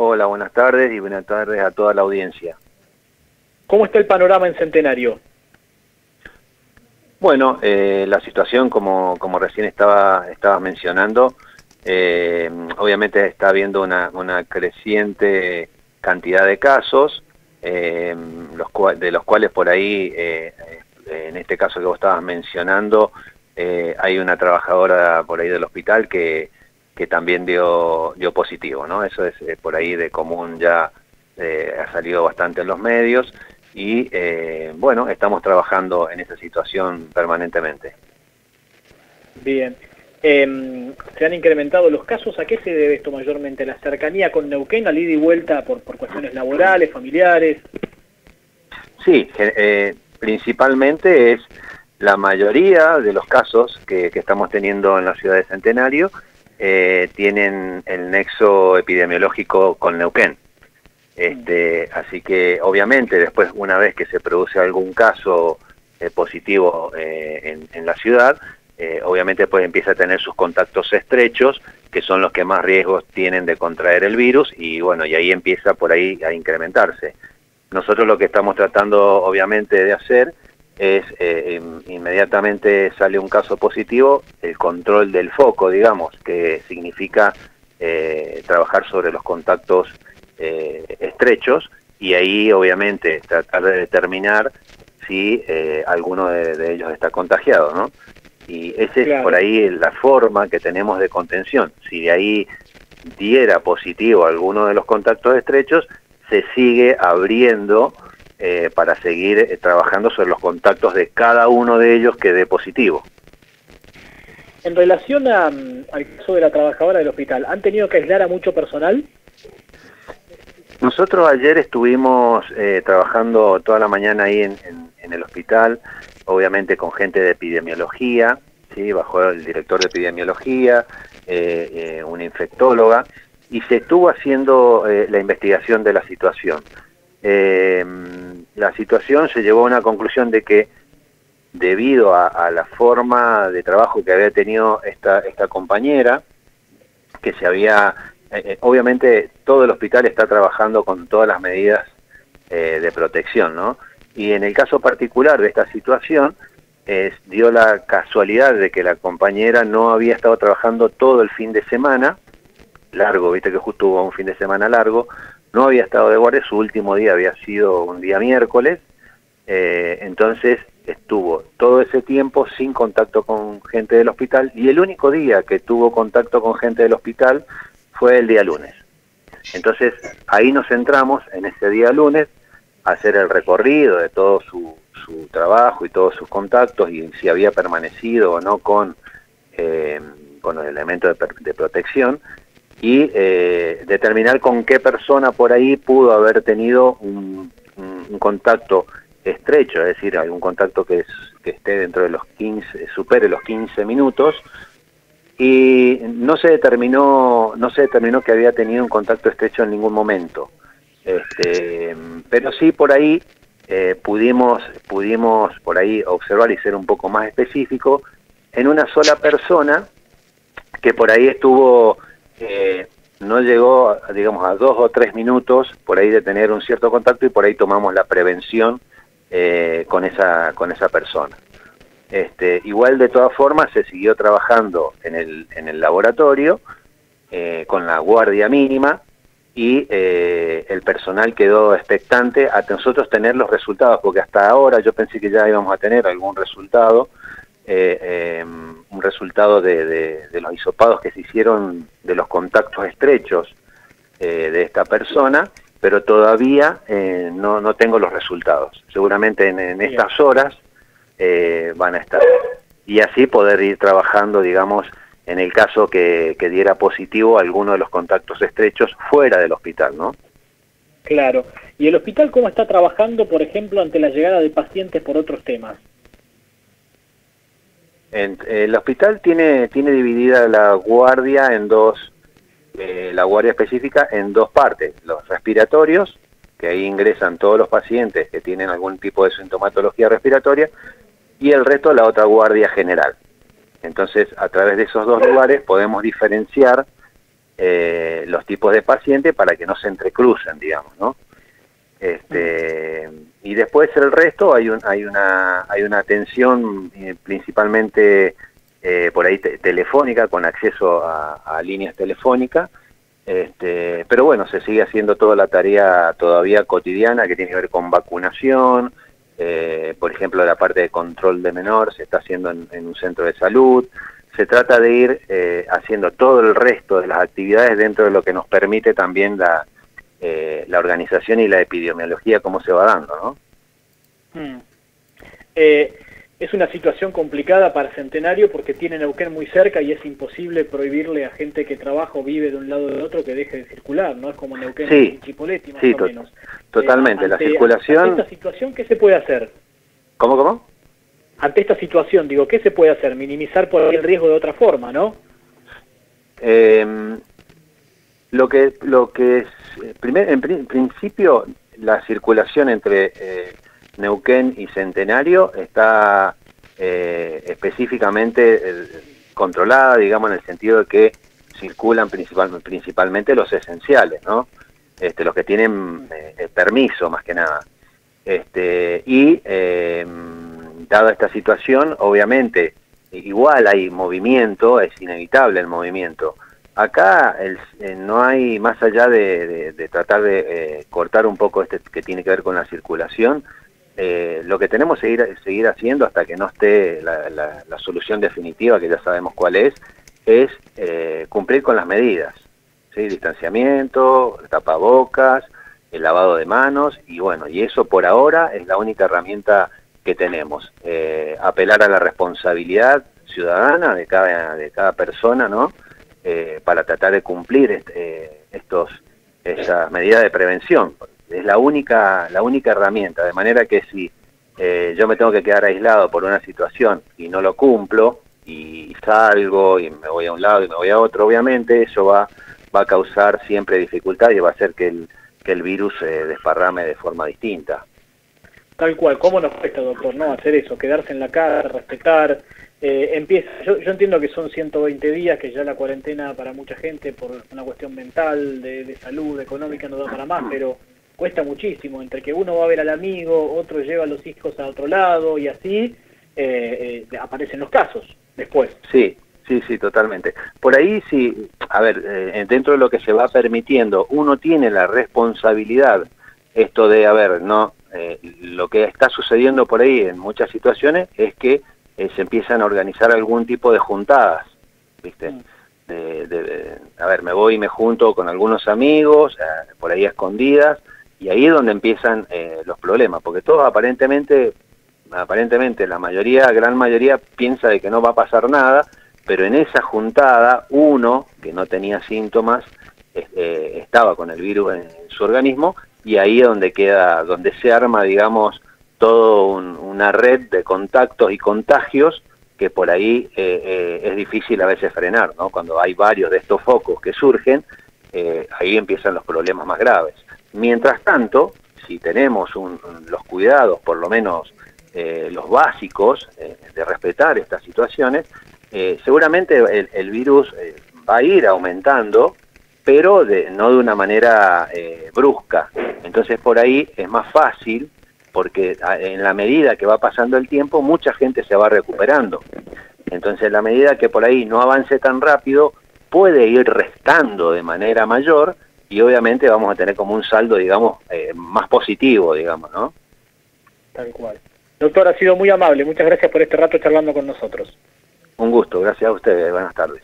Hola, buenas tardes y buenas tardes a toda la audiencia. ¿Cómo está el panorama en Centenario? Bueno, la situación, como recién estaba mencionando, obviamente está habiendo una creciente cantidad de casos, de los cuales por ahí, en este caso que vos estabas mencionando, hay una trabajadora por ahí del hospital que también dio positivo, ¿no? Eso es por ahí de común, ya ha salido bastante en los medios. Y bueno, estamos trabajando en esa situación permanentemente. Bien. ¿Se han incrementado los casos? ¿A qué se debe esto mayormente? ¿La cercanía con Neuquén, al ida y vuelta por cuestiones laborales, familiares? Sí, principalmente es la mayoría de los casos que estamos teniendo en la ciudad de Centenario tienen el nexo epidemiológico con Neuquén. Así que obviamente después, una vez que se produce algún caso positivo en la ciudad, obviamente pues empieza a tener sus contactos estrechos, que son los que más riesgos tienen de contraer el virus, y bueno, y ahí empieza por ahí a incrementarse. Nosotros lo que estamos tratando obviamente de hacer es, inmediatamente sale un caso positivo, el control del foco, digamos, que significa trabajar sobre los contactos estrechos, y ahí obviamente tratar de determinar si alguno de ellos está contagiado, ¿no? Y esa es por ahí la forma que tenemos de contención. Si de ahí diera positivo alguno de los contactos estrechos, se sigue abriendo para seguir trabajando sobre los contactos de cada uno de ellos que dé positivo. En relación al caso de la trabajadora del hospital, ¿han tenido que aislar a mucho personal? Nosotros ayer estuvimos trabajando toda la mañana ahí en el hospital, obviamente con gente de epidemiología, ¿sí? Bajo el director de epidemiología, una infectóloga, y se estuvo haciendo la investigación de la situación. La situación se llevó a una conclusión de que debido a la forma de trabajo que había tenido esta compañera, que se había... obviamente todo el hospital está trabajando con todas las medidas de protección, ¿no? Y en el caso particular de esta situación, dio la casualidad de que la compañera no había estado trabajando todo el fin de semana, largo, viste que justo hubo un fin de semana largo, no había estado de guardia, su último día había sido un día miércoles, entonces estuvo todo ese tiempo sin contacto con gente del hospital, y el único día que tuvo contacto con gente del hospital fue el día lunes. Entonces ahí nos centramos en ese día lunes a hacer el recorrido de todo su trabajo y todos sus contactos, y si había permanecido o no con los elementos de protección, y determinar con qué persona por ahí pudo haber tenido un contacto estrecho, es decir, algún contacto que esté dentro de los 15, supere los 15 minutos, y no se determinó que había tenido un contacto estrecho en ningún momento. Pero sí por ahí pudimos por ahí observar y ser un poco más específico en una sola persona que por ahí estuvo, no llegó, digamos, a 2 o 3 minutos por ahí de tener un cierto contacto, y por ahí tomamos la prevención con esa persona. Igual de todas formas se siguió trabajando en el laboratorio con la guardia mínima, y el personal quedó expectante a nosotros tener los resultados, porque hasta ahora yo pensé que ya íbamos a tener algún resultado, un resultado de los hisopados que se hicieron de los contactos estrechos de esta persona, pero todavía no tengo los resultados. Seguramente en estas horas van a estar, y así poder ir trabajando, digamos, en el caso que diera positivo alguno de los contactos estrechos fuera del hospital, ¿no? Claro. ¿Y el hospital cómo está trabajando, por ejemplo, ante la llegada de pacientes por otros temas? El hospital tiene dividida la guardia en dos, la guardia específica en dos partes: los respiratorios, que ahí ingresan todos los pacientes que tienen algún tipo de sintomatología respiratoria, y el resto la otra guardia general. Entonces, a través de esos dos lugares podemos diferenciar los tipos de pacientes para que no se entrecrucen, digamos, ¿no? Y después el resto hay una atención principalmente por ahí telefónica, con acceso a líneas telefónicas, pero bueno, se sigue haciendo toda la tarea todavía cotidiana que tiene que ver con vacunación, por ejemplo la parte de control de menor se está haciendo en un centro de salud. Se trata de ir haciendo todo el resto de las actividades dentro de lo que nos permite también la organización y la epidemiología, cómo se va dando, ¿no? Es una situación complicada para Centenario porque tiene Neuquén muy cerca y es imposible prohibirle a gente que trabaja o vive de un lado o del otro que deje de circular, ¿no? Es como Neuquén y Chipoleti, más o menos. Totalmente. La circulación... Ante esta situación, ¿qué se puede hacer? ¿Cómo? Ante esta situación, digo, ¿qué se puede hacer? Minimizar por ahí el riesgo de otra forma, ¿no? Lo que es, en principio, la circulación entre Neuquén y Centenario está específicamente controlada, digamos, en el sentido de que circulan principalmente los esenciales, ¿no? Los que tienen permiso, más que nada. Dada esta situación, obviamente, igual hay movimiento, es inevitable el movimiento. Acá no hay, más allá de tratar de cortar un poco que tiene que ver con la circulación, lo que tenemos que seguir haciendo hasta que no esté la solución definitiva, que ya sabemos cuál es cumplir con las medidas, ¿sí? Distanciamiento, tapabocas, el lavado de manos, y bueno, y eso por ahora es la única herramienta que tenemos. Apelar a la responsabilidad ciudadana de cada persona, ¿no? Para tratar de cumplir esas medidas de prevención. Es la única herramienta, de manera que si yo me tengo que quedar aislado por una situación y no lo cumplo, y salgo y me voy a un lado y me voy a otro, obviamente eso va a causar siempre dificultad y va a hacer que el virus se desparrame de forma distinta. Tal cual. ¿Cómo nos cuesta, doctor, no hacer eso? Quedarse en la casa, respetar. Yo entiendo que son 120 días, que ya la cuarentena para mucha gente por una cuestión mental, de salud, económica, no da para más, pero cuesta muchísimo. Entre que uno va a ver al amigo, otro lleva a los hijos a otro lado y así aparecen los casos después. Sí, totalmente. Por ahí sí, a ver, dentro de lo que se va permitiendo, uno tiene la responsabilidad, esto de, a ver, no, lo que está sucediendo por ahí en muchas situaciones es que se empiezan a organizar algún tipo de juntadas, ¿viste? A ver, me voy y me junto con algunos amigos, por ahí a escondidas, y ahí es donde empiezan los problemas, porque todos aparentemente la mayoría, gran mayoría, piensa de que no va a pasar nada, pero en esa juntada, uno que no tenía síntomas, estaba con el virus en su organismo, y ahí es donde se arma, digamos, toda una red de contactos y contagios que por ahí es difícil a veces frenar, ¿no? Cuando hay varios de estos focos que surgen, ahí empiezan los problemas más graves. Mientras tanto, si tenemos los cuidados, por lo menos los básicos, de respetar estas situaciones, seguramente el virus va a ir aumentando, pero no de una manera brusca. Entonces por ahí es más fácil, porque en la medida que va pasando el tiempo, mucha gente se va recuperando. Entonces, en la medida que por ahí no avance tan rápido, puede ir restando de manera mayor y obviamente vamos a tener como un saldo, digamos, más positivo, digamos, ¿no? Tal cual. Doctor, ha sido muy amable. Muchas gracias por este rato charlando con nosotros. Un gusto. Gracias a ustedes. Buenas tardes.